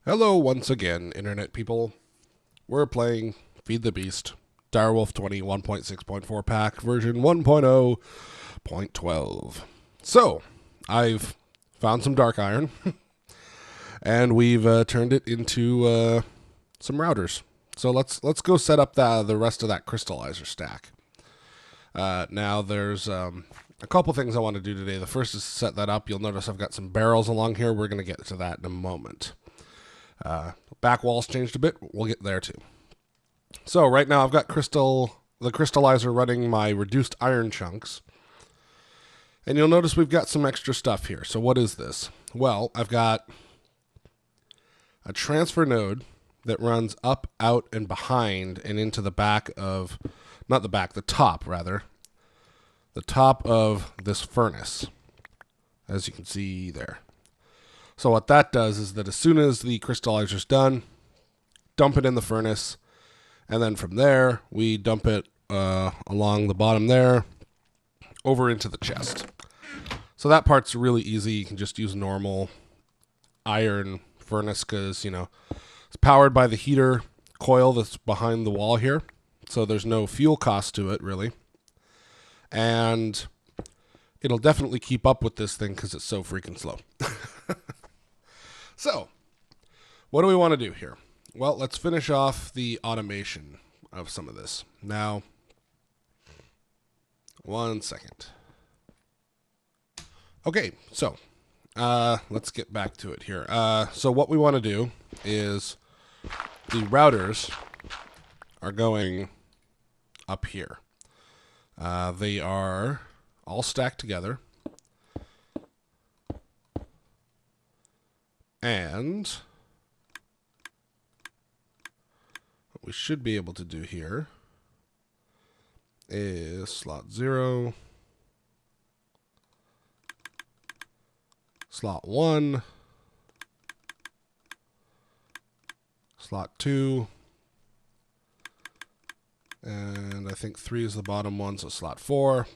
Hello once again, Internet people. We're playing Feed the Beast, Direwolf 20 1.6.4 pack, version 1.0.12. So, I've found some dark iron, and we've turned it into some routers. So let's go set up the rest of that crystallizer stack. Now there's a couple things I want to do today. The first is set that up. You'll notice I've got some barrels along here. We're going to get to that in a moment. Back walls changed a bit. We'll get there too. So right now I've got the crystallizer running my reduced iron chunks. And you'll notice we've got some extra stuff here. So what is this? Well, I've got a transfer node that runs up, out, and behind and into the back of, not the back, the top rather. The top of this furnace, as you can see there. So what that does is that as soon as the crystallizer's done, dump it in the furnace, and then from there, we dump it along the bottom there, over into the chest. So that part's really easy. You can just use normal iron furnace because, you know, it's powered by the heater coil that's behind the wall here. So there's no fuel cost to it, really. And it'll definitely keep up with this thing because it's so freaking slow. So, what do we want to do here? Well, let's finish off the automation of some of this. Now, one second. Okay, so let's get back to it here. So what we want to do is the routers are going up here. They are all stacked together. And what we should be able to do here is slot 0, slot 1, slot 2, and I think 3 is the bottom one, so slot 4.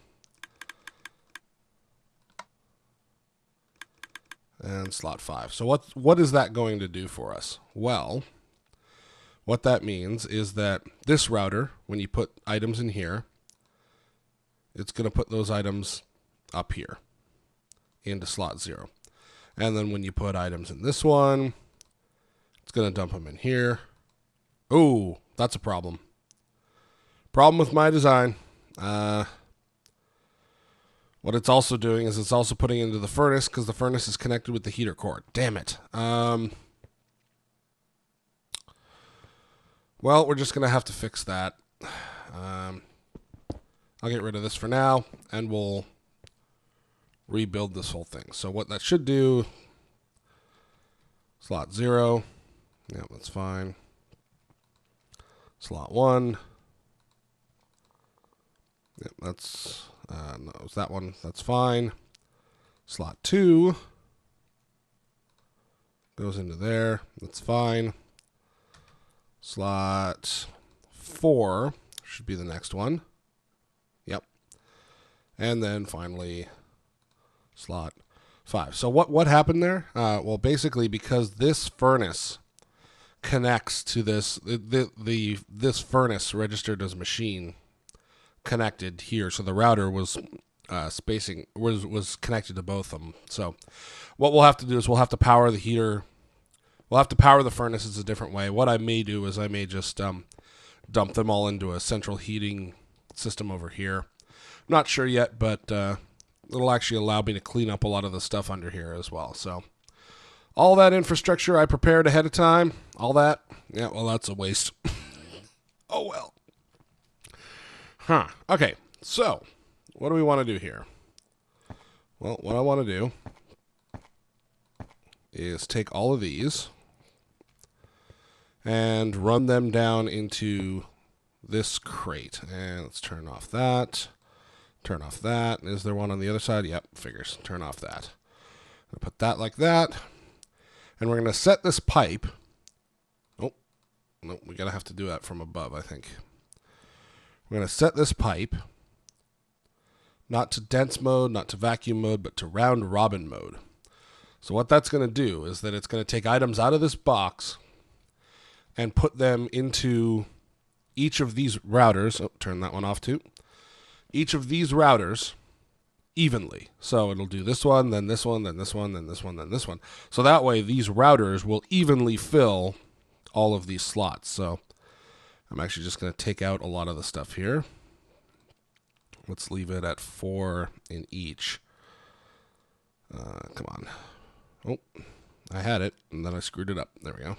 And slot 5. So what is that going to do for us? Well, what that means is that this router, when you put items in here, it's going to put those items up here into slot 0. And then when you put items in this one, it's going to dump them in here. Oh, that's a problem. Problem with my design. What it's also doing is it's also putting it into the furnace because the furnace is connected with the heater cord. Damn it. Well, we're just going to have to fix that. I'll get rid of this for now, and we'll rebuild this whole thing. So what that should do, slot 0. Yeah, that's fine. Slot 1. Yep, that's... no, it's that one. That's fine. Slot 2 goes into there. That's fine. Slot 4 should be the next one. Yep. And then finally, slot 5. So what happened there? Well, basically, because this furnace connects to this, this furnace registered as machine connected here, so the router was was connected to both of them. So what we'll have to do is we'll have to power the heater. We'll have to power the furnaces a different way. What I may do is I may just dump them all into a central heating system over here. I'm not sure yet, but it'll actually allow me to clean up a lot of the stuff under here as well. So all that infrastructure I prepared ahead of time, all that, yeah, well, that's a waste. Oh well. Huh. Okay, so what do we want to do here? Well, what I want to do is take all of these and run them down into this crate. And let's turn off that. Turn off that. Is there one on the other side? Yep, figures. Turn off that. I'll put that like that. And we're going to set this pipe. Oh, no, we're going to have to do that from above, I think. We're going to set this pipe, not to dense mode, not to vacuum mode, but to round robin mode. So what that's going to do is that it's going to take items out of this box and put them into each of these routers. Oh, turn that one off too. Each of these routers evenly. So it'll do this one, then this one, then this one, then this one, then this one. So that way these routers will evenly fill all of these slots. So I'm actually just going to take out a lot of the stuff here. Let's leave it at 4 in each. Come on. Oh, I had it, and then I screwed it up. There we go.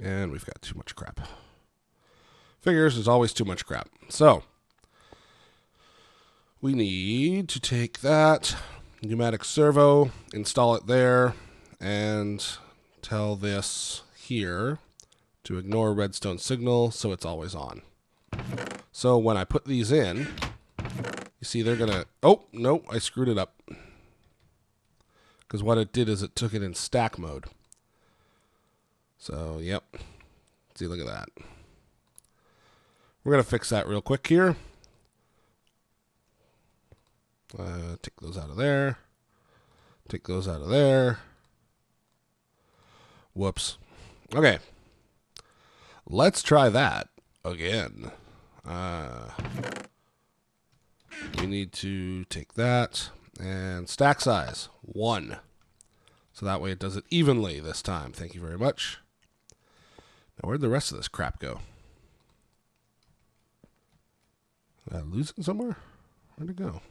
And we've got too much crap. Figures, there's always too much crap. So we need to take that pneumatic servo, install it there, and tell this here to ignore redstone signal so it's always on. So when I put these in, you see they're going to... Oh, no, I screwed it up. Because what it did is it took it in stack mode. So, yep. See, look at that. We're going to fix that real quick here. Take those out of there. Take those out of there. Whoops. Okay. Let's try that again. We need to take that and stack size 1. So that way it does it evenly this time. Thank you very much. Now where'd the rest of this crap go? Did I lose it somewhere? Where'd it go?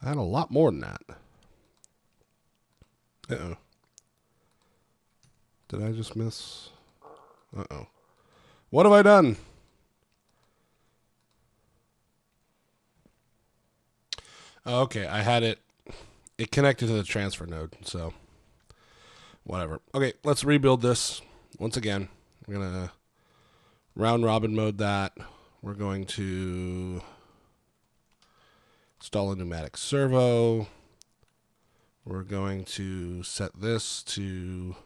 I had a lot more than that. Uh-oh. Did I just miss? Uh-oh. What have I done? Okay, I had it. It connected to the transfer node, so whatever. Okay, let's rebuild this once again. We're going to round robin mode that. We're going to install a pneumatic servo. We're going to set this to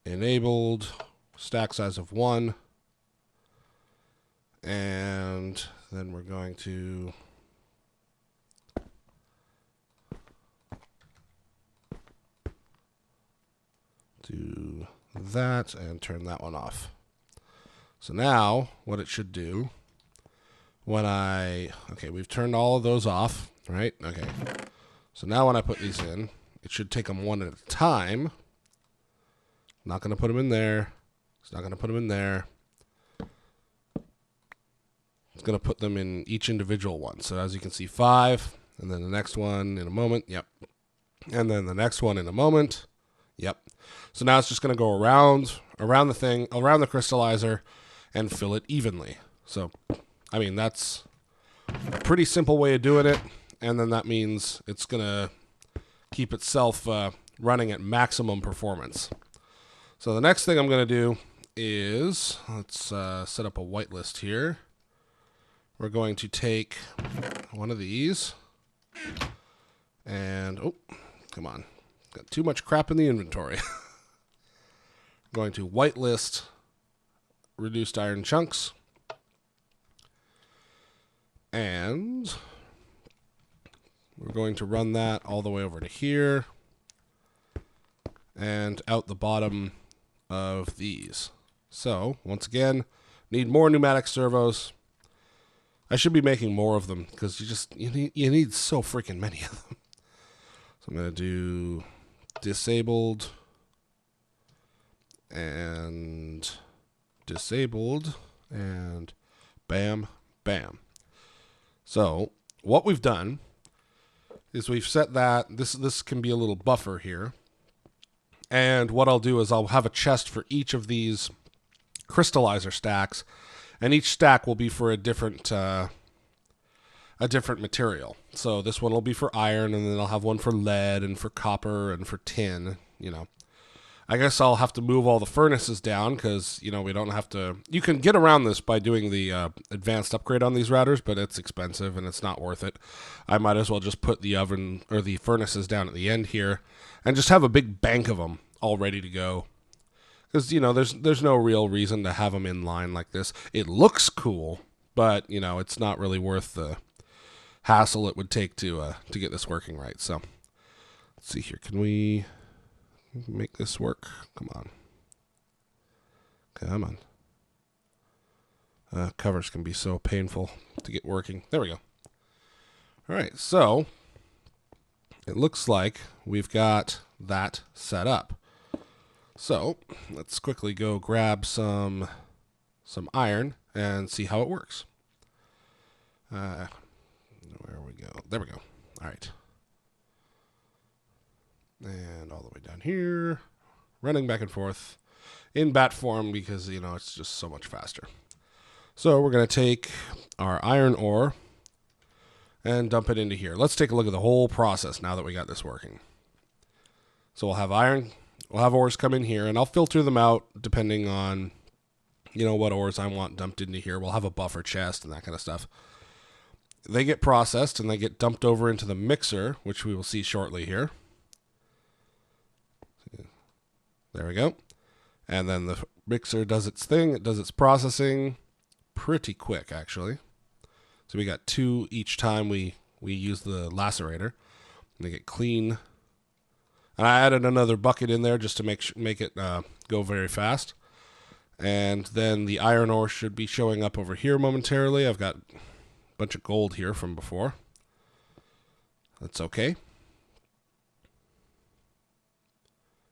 enabled, stack size of 1. And then we're going to do that and turn that one off. So now what it should do when okay, we've turned all of those off, right? Okay. So now when I put these in, it should take them one at a time. Not going to put them in there. It's not going to put them in there. It's going to put them in each individual one. So as you can see, 5, and then the next one in a moment. Yep. And then the next one in a moment. Yep. So now it's just going to go around the thing, around the crystallizer, and fill it evenly. So, I mean, that's a pretty simple way of doing it. And then that means it's going to keep itself running at maximum performance. So the next thing I'm going to do is, let's set up a whitelist here. We're going to take one of these and, oh, come on. Got too much crap in the inventory. I'm going to whitelist reduced iron chunks. And we're going to run that all the way over to here and out the bottom of these. So, once again, need more pneumatic servos. I should be making more of them because you need so freaking many of them. So I'm going to do disabled and disabled and bam, bam. So what we've done is we've set that, this can be a little buffer here. And what I'll do is I'll have a chest for each of these crystallizer stacks, and each stack will be for a different material. So this one will be for iron, and then I'll have one for lead and for copper and for tin, you know. I guess I'll have to move all the furnaces down because, you know, we don't have to... You can get around this by doing the advanced upgrade on these routers, but it's expensive and it's not worth it. I might as well just put the oven or the furnaces down at the end here and just have a big bank of them all ready to go. Because, you know, there's no real reason to have them in line like this. It looks cool, but, you know, it's not really worth the hassle it would take to get this working right. So let's see here. Can we make this work? Come on. Come on. Covers can be so painful to get working. There we go. All right, so it looks like we've got that set up. So let's quickly go grab some iron and see how it works. Where we go? There we go. All right. And all the way down here, running back and forth in bat form because, you know, it's just so much faster. So we're going to take our iron ore and dump it into here. Let's take a look at the whole process now that we got this working. So we'll have iron, we'll have ores come in here, and I'll filter them out depending on, you know, what ores I want dumped into here. We'll have a buffer chest and that kind of stuff. They get processed and they get dumped over into the mixer, which we will see shortly here. There we go. And then the mixer does its thing. It does its processing pretty quick, actually. So we got 2 each time we use the lacerator. And they get clean. And I added another bucket in there just to make it go very fast. And then the iron ore should be showing up over here momentarily. I've got a bunch of gold here from before. That's okay.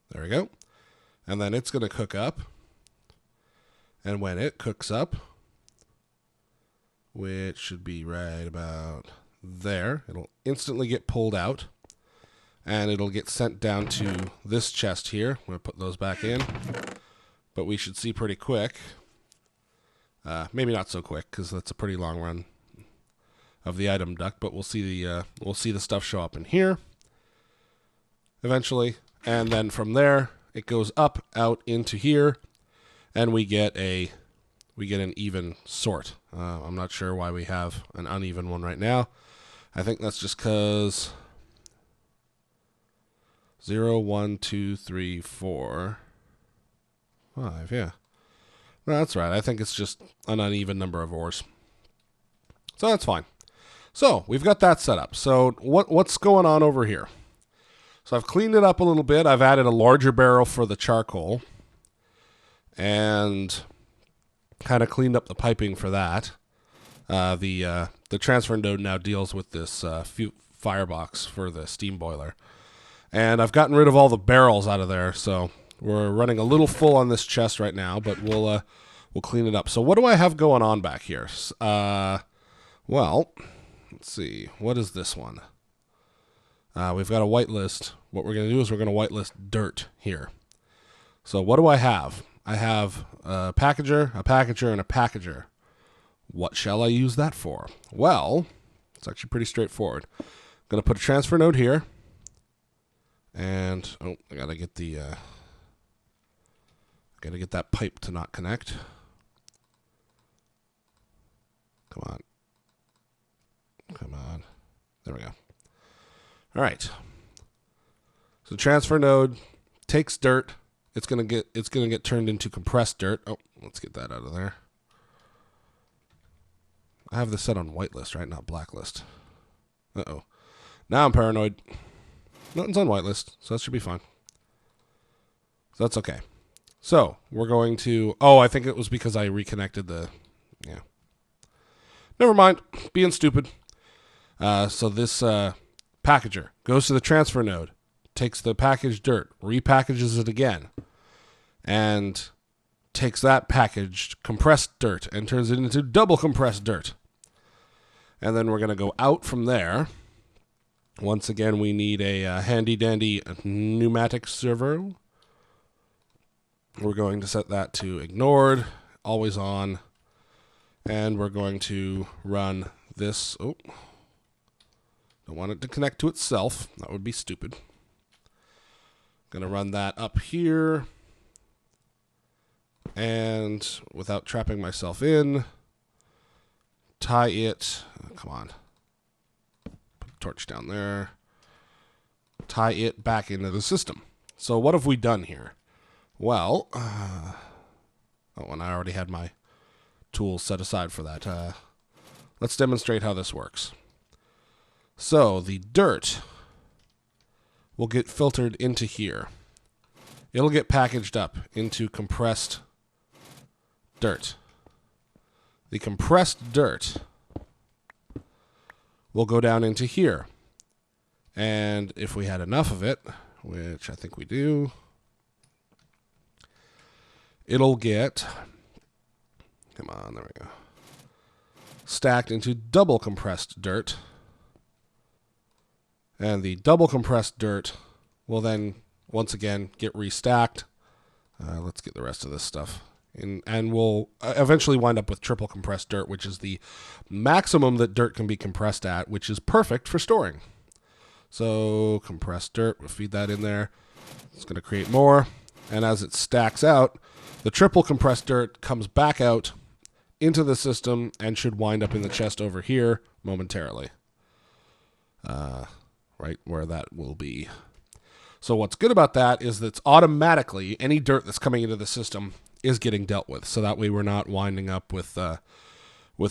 There we go. And then it's going to cook up. And when it cooks up, which should be right about there, it'll instantly get pulled out. And it'll get sent down to this chest here. I'm going to put those back in. But we should see pretty quick. Maybe not so quick, because that's a pretty long run of the item duct. But we'll see the stuff show up in here eventually. And then from there, it goes up, out into here, and we get an even sort. I'm not sure why we have an uneven one right now. I think that's just because 0, 1, 2, 3, 4, 5. Yeah, no, that's right. I think it's just an uneven number of ores. So that's fine. So we've got that set up. So what's going on over here? So I've cleaned it up a little bit. I've added a larger barrel for the charcoal and kind of cleaned up the piping for that. The transfer node now deals with this firebox for the steam boiler. And I've gotten rid of all the barrels out of there, so we're running a little full on this chest right now, but we'll clean it up. So what do I have going on back here? Well, let's see. What is this one? We've got a whitelist. What we're going to do is we're going to whitelist dirt here. So what do I have? I have a packager, and a packager. What shall I use that for? Well, it's actually pretty straightforward. I'm going to put a transfer node here. And, oh, I got to get that pipe to not connect. Come on. Come on. There we go. All right. So transfer node takes dirt. It's gonna get turned into compressed dirt. Oh, let's get that out of there. I have this set on whitelist, right? Not blacklist. Uh-oh. Now I'm paranoid. Nothing's on whitelist, so that should be fine. So that's okay. So we're going to... Oh, I think it was because I reconnected the... Yeah. Never mind. Being stupid. So this packager goes to the transfer node, takes the packaged dirt, repackages it again, and takes that packaged compressed dirt and turns it into double compressed dirt. And then we're going to go out from there. Once again, we need a handy-dandy pneumatic servo. We're going to set that to ignored, always on, and we're going to run this. Oh, don't want it to connect to itself. That would be stupid. Going to run that up here, and without trapping myself in, tie it. Oh, come on. Put the torch down there. Tie it back into the system. So what have we done here? Well, oh, and I already had my tools set aside for that. Let's demonstrate how this works. So the dirt will get filtered into here. It'll get packaged up into compressed dirt. The compressed dirt will go down into here. And if we had enough of it, which I think we do, it'll get, come on, there we go, stacked into double compressed dirt. And the double compressed dirt will then, once again, get restacked. Let's get the rest of this stuff. And we'll eventually wind up with triple compressed dirt, which is the maximum that dirt can be compressed at, which is perfect for storing. So compressed dirt, we'll feed that in there. It's going to create more. And as it stacks out, the triple compressed dirt comes back out into the system and should wind up in the chest over here momentarily. Right where that will be. So what's good about that is that automatically any dirt that's coming into the system is getting dealt with. So that way we're not winding up with a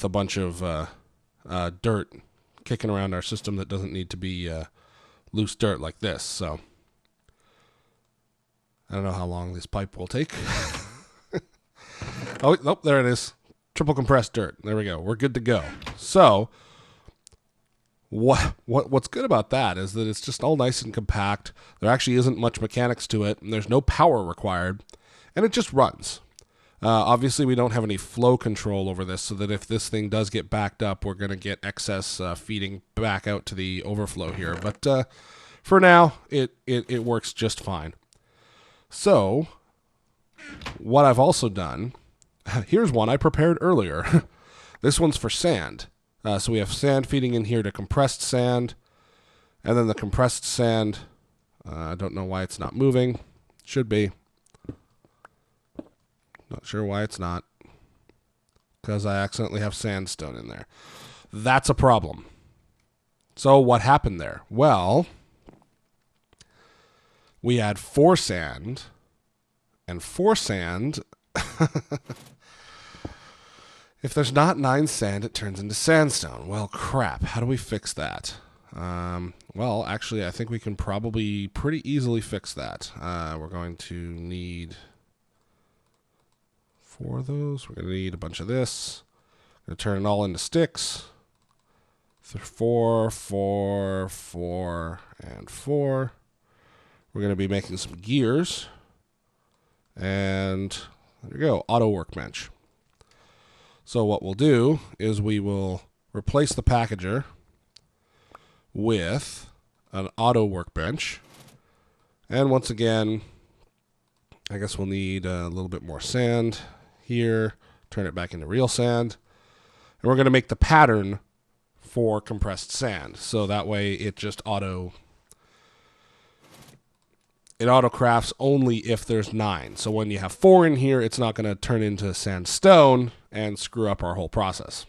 bunch of dirt kicking around our system that doesn't need to be loose dirt like this. So I don't know how long this pipe will take. Oh, nope, there it is. Triple compressed dirt. There we go. We're good to go. So what's good about that is that it's just all nice and compact. There actually isn't much mechanics to it, and there's no power required, and it just runs. Obviously, we don't have any flow control over this, so that if this thing does get backed up, we're going to get excess feeding back out to the overflow here. But for now, it works just fine. So what I've also done, here's one I prepared earlier. This one's for sand. So we have sand feeding in here to compressed sand, and then the compressed sand, I don't know why it's not moving. Should be. Not sure why it's not, because I accidentally have sandstone in there. That's a problem. So what happened there? Well, we had 4 sand, and 4 sand... If there's not 9 sand, it turns into sandstone. Well, crap. How do we fix that? Well, actually, I think we can probably pretty easily fix that. We're going to need 4 of those. We're going to need a bunch of this. We're going to turn it all into sticks. 4, 4, 4, and 4. We're going to be making some gears. And there you go, auto workbench. So what we'll do is we will replace the packager with an auto workbench. And once again, I guess we'll need a little bit more sand here, turn it back into real sand. And we're going to make the pattern for compressed sand. So that way it just auto crafts only if there's 9. So when you have 4 in here, it's not going to turn into sandstone and screw up our whole process.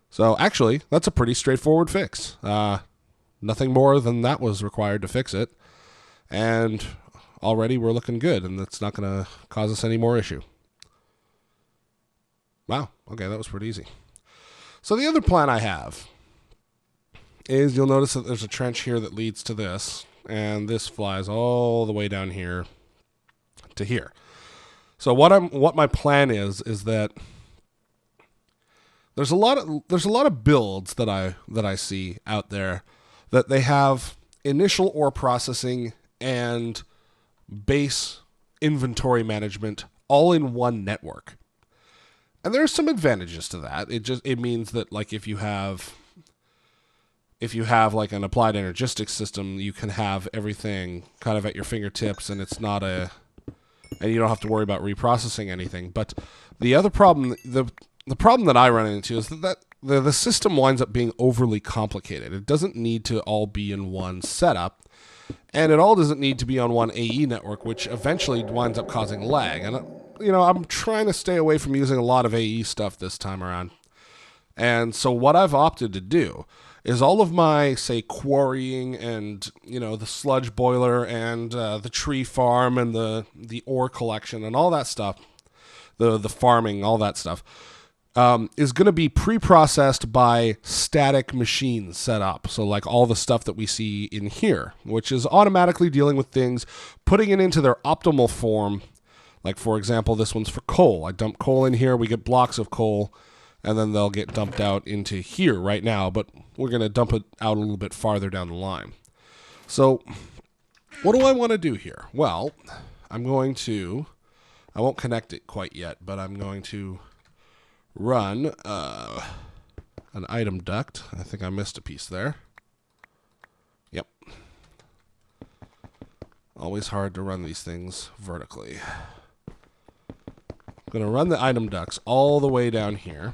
So actually, that's a pretty straightforward fix. Nothing more than that was required to fix it. And already we're looking good, and that's not going to cause us any more issue. Wow, okay, that was pretty easy. So the other plan I have is you'll notice that there's a trench here that leads to this, and this flies all the way down here to here. So what my plan is that there's a lot of builds that I see out there that they have initial ore processing and base inventory management all in one network. And there's some advantages to that. It means that, like, if you have like an applied energistics system, you can have everything kind of at your fingertips, and and you don't have to worry about reprocessing anything. But the other problem, the problem that I run into is that the system winds up being overly complicated. It doesn't need to all be in one setup, and it all doesn't need to be on one AE network, which eventually winds up causing lag. And I'm trying to stay away from using a lot of AE stuff this time around. And so what I've opted to do is all of my, say, quarrying and, the sludge boiler and the tree farm and the ore collection and all that stuff, the farming, all that stuff, is going to be pre-processed by static machines set up. So like all the stuff that we see in here, which is automatically dealing with things, putting it into their optimal form. Like, for example, this one's for coal. I dump coal in here, we get blocks of coal, and then they'll get dumped out into here right now, but we're going to dump it out a little bit farther down the line. So what do I want to do here? Well, I won't connect it quite yet, but I'm going to run an item duct. I think I missed a piece there. Yep. Always hard to run these things vertically. I'm going to run the item ducts all the way down here.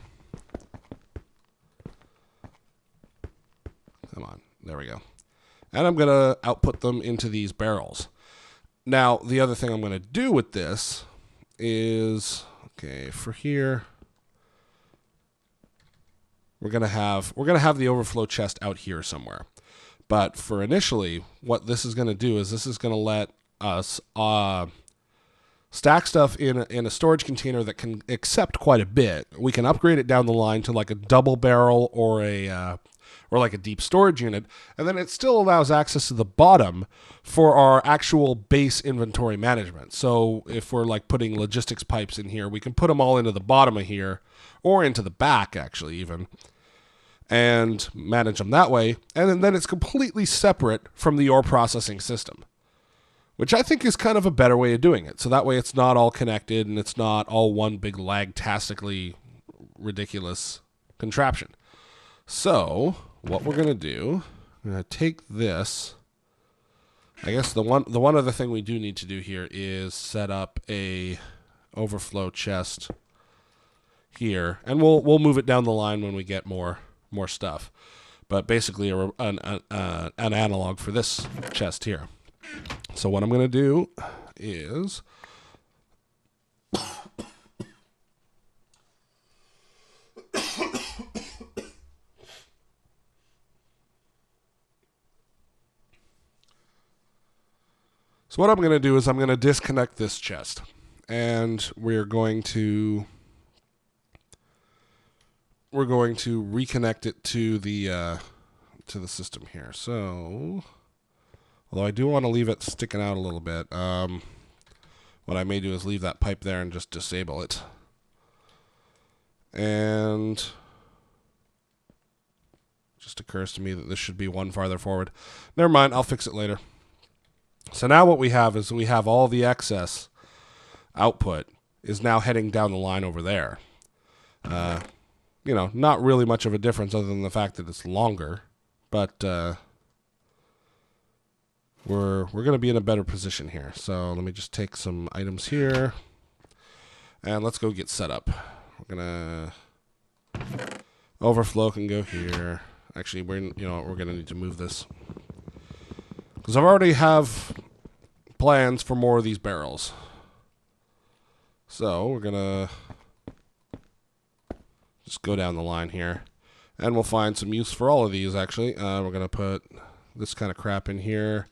Come on. There we go. And I'm going to output them into these barrels. Now, the other thing I'm going to do with this is, okay, for here, we're going to have the overflow chest out here somewhere. But for initially, what this is going to do is this is going to let us stack stuff in a storage container that can accept quite a bit. We can upgrade it down the line to like a double barrel or like a deep storage unit, and then it still allows access to the bottom for our actual base inventory management. So if we're like putting logistics pipes in here, we can put them all into the bottom of here, or into the back actually even, and manage them that way. And then it's completely separate from the ore processing system, which I think is kind of a better way of doing it. So that way it's not all connected and it's not all one big lagtastically ridiculous contraption. So what we're going to do, I'm going to take this. I guess the one other thing we do need to do here is set up a overflow chest here, and we'll move it down the line when we get more stuff. But basically an analog for this chest here. So what I'm going to do is So what I'm going to do is I'm going to disconnect this chest, and we're going to reconnect it to the system here. So, although I do want to leave it sticking out a little bit, what I may do is leave that pipe there and just disable it. And just occurs to me that this should be one farther forward. Never mind, I'll fix it later. So now what we have is we have all the excess output is now heading down the line over there. You know, not really much of a difference other than the fact that it's longer, but we're going to be in a better position here. So let me just take some items here, and let's go get set up. We're going to overflow can go here. Actually, we're going to need to move this, because I already have plans for more of these barrels. So we're going to just go down the line here, and we'll find some use for all of these, actually. We're going to put this kind of crap in here.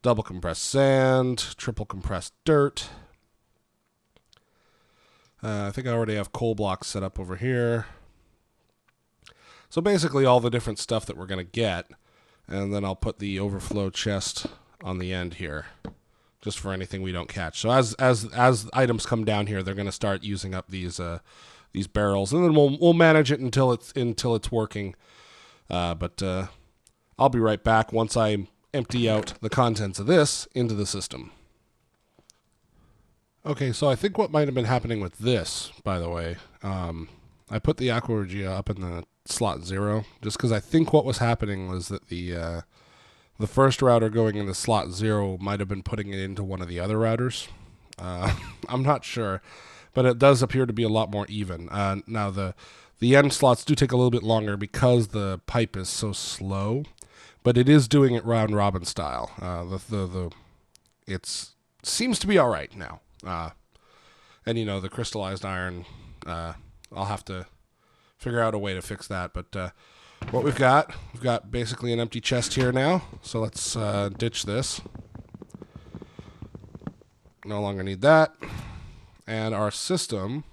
Double compressed sand, triple compressed dirt. I think I already have coal blocks set up over here. So basically all the different stuff that we're going to get. And then I'll put the overflow chest on the end here, just for anything we don't catch. So as items come down here, they're going to start using up these barrels, and then we'll manage it until it's working. But I'll be right back once I empty out the contents of this into the system. Okay, so I think what might have been happening with this, by the way, I put the Aqua Regia up in the slot 0, just because I think what was happening was that the first router going into slot 0 might have been putting it into one of the other routers. I'm not sure, but it does appear to be a lot more even. Now the end slots do take a little bit longer because the pipe is so slow, but it is doing it round robin style. It seems to be all right now. And you know, the crystallized iron, I'll have to figure out a way to fix that. But what we've got basically an empty chest here now. So let's ditch this. No longer need that. And our system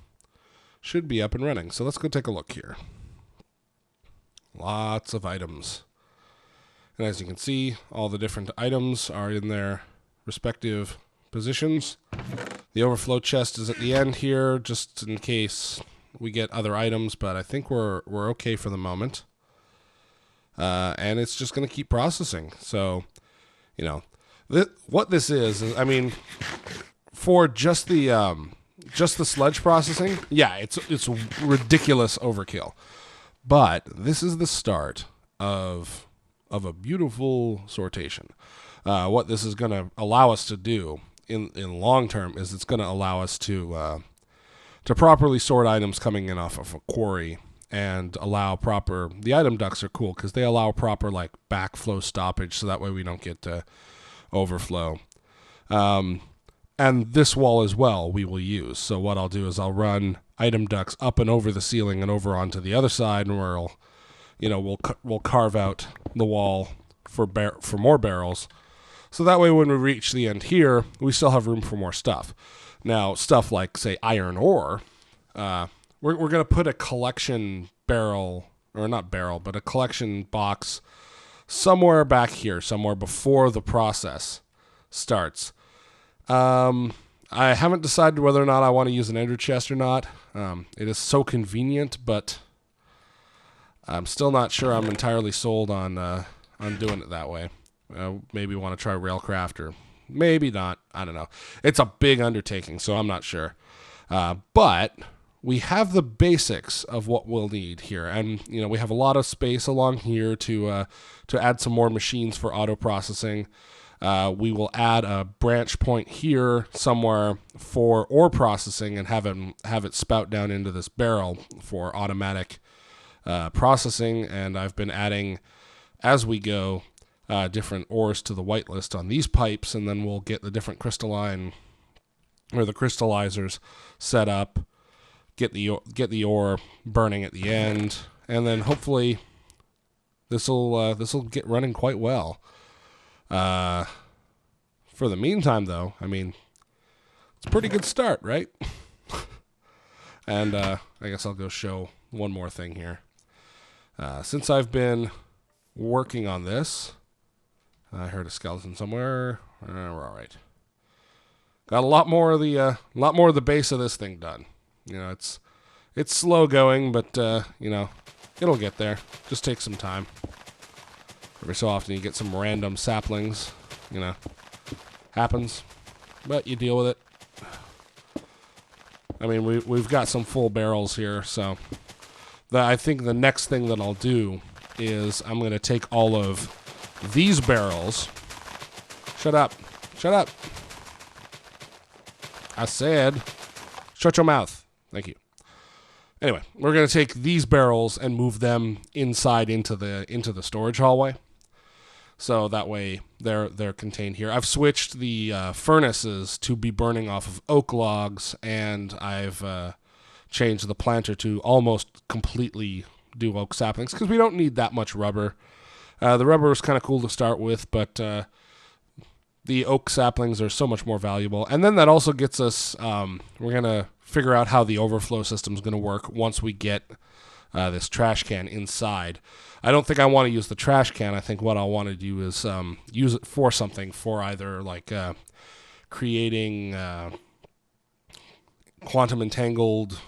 should be up and running. So let's go take a look here. Lots of items. And as you can see, all the different items are in their respective positions. The overflow chest is at the end here, just in case we get other items, but I think we're okay for the moment. And it's just going to keep processing. So, you know, what this is, I mean, for just the sludge processing, yeah, it's ridiculous overkill. But this is the start of a beautiful sortation. What this is going to allow us to do in long term is it's going to allow us to properly sort items coming in off of a quarry and allow proper. The item ducts are cool because they allow proper like backflow stoppage, so that way we don't get overflow. And this wall as well we will use. So what I'll do is I'll run item ducts up and over the ceiling and over onto the other side, and we'll carve out the wall for more barrels. So that way when we reach the end here, we still have room for more stuff. Now, stuff like, say, iron ore, we're going to put a collection barrel, or not barrel, but a collection box somewhere back here, somewhere before the process starts. I haven't decided whether or not I want to use an ender chest or not. It is so convenient, but I'm still not sure I'm entirely sold on doing it that way. Maybe want to try Railcraft, or maybe not. I don't know. It's a big undertaking, so I'm not sure. But we have the basics of what we'll need here, and we have a lot of space along here to add some more machines for auto processing. We will add a branch point here somewhere for ore processing and have it spout down into this barrel for automatic processing. And I've been adding, as we go, different ores to the whitelist on these pipes, and then we'll get the different crystalline or the crystallizers set up, get the ore burning at the end, and then hopefully this will get running quite well. For the meantime, though, I mean, it's a pretty good start, right? And I guess I'll go show one more thing here. Since I've been working on this, I heard a skeleton somewhere. We're all right. Got a lot more of the base of this thing done. It's slow going, but it'll get there. Just takes some time. Every so often you get some random saplings, happens, but you deal with it. I mean, we've got some full barrels here, so I think the next thing that I'll do is I'm going to take all of these barrels. Shut up. I said, shut your mouth. Thank you. Anyway, we're going to take these barrels and move them inside into the storage hallway. So that way they're contained here. I've switched the furnaces to be burning off of oak logs, and I've changed the planter to almost completely do oak saplings because we don't need that much rubber. The rubber is kind of cool to start with, but the oak saplings are so much more valuable. And then that also gets us, we're going to figure out how the overflow system is going to work once we get this trash can inside. I don't think I want to use the trash can. I think what I want to do is use it for something, for either like creating quantum entangled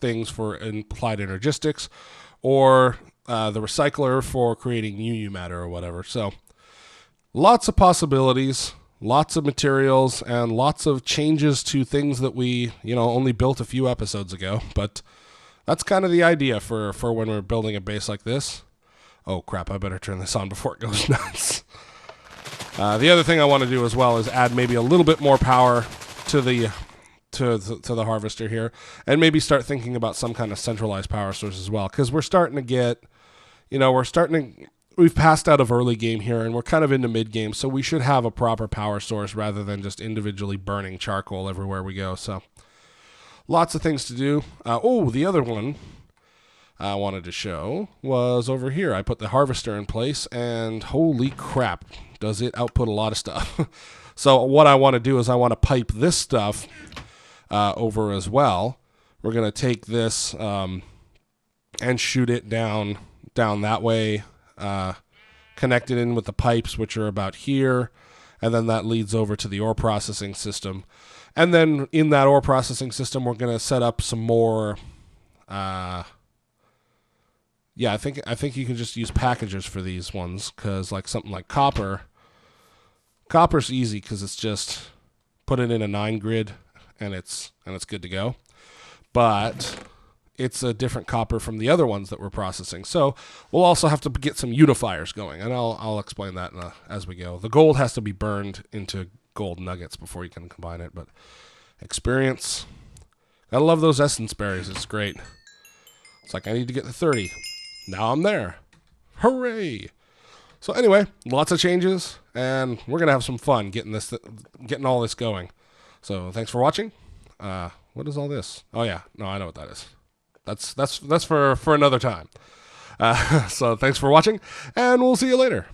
things for applied energistics, or the recycler for creating UU matter or whatever. So lots of possibilities, lots of materials, and lots of changes to things that we only built a few episodes ago. But that's kind of the idea for when we're building a base like this. Oh crap, I better turn this on before it goes nuts. The other thing I want to do as well is add maybe a little bit more power to the harvester here, and maybe start thinking about some kind of centralized power source as well, because we're starting to get, we've passed out of early game here, and we're kind of into mid game, so we should have a proper power source rather than just individually burning charcoal everywhere we go. So lots of things to do. The other one I wanted to show was over here. I put the harvester in place, and holy crap, does it output a lot of stuff. So what I want to do is I want to pipe this stuff over as well, we're going to take this and shoot it down that way, connect it in with the pipes, which are about here, and then that leads over to the ore processing system. And then in that ore processing system, we're going to set up some more. I think you can just use packagers for these ones, because like something like copper's easy because it's just put it in a 9 grid and it's good to go. But it's a different copper from the other ones that we're processing. So we'll also have to get some unifiers going, and I'll explain that as we go. The gold has to be burned into gold nuggets before you can combine it, but experience. I love those essence berries. It's great. It's like I need to get to 30. Now I'm there. Hooray! So anyway, lots of changes, and we're gonna have some fun getting all this going. So thanks for watching. What is all this? Oh yeah, no, I know what that is. That's for another time. So thanks for watching, and we'll see you later.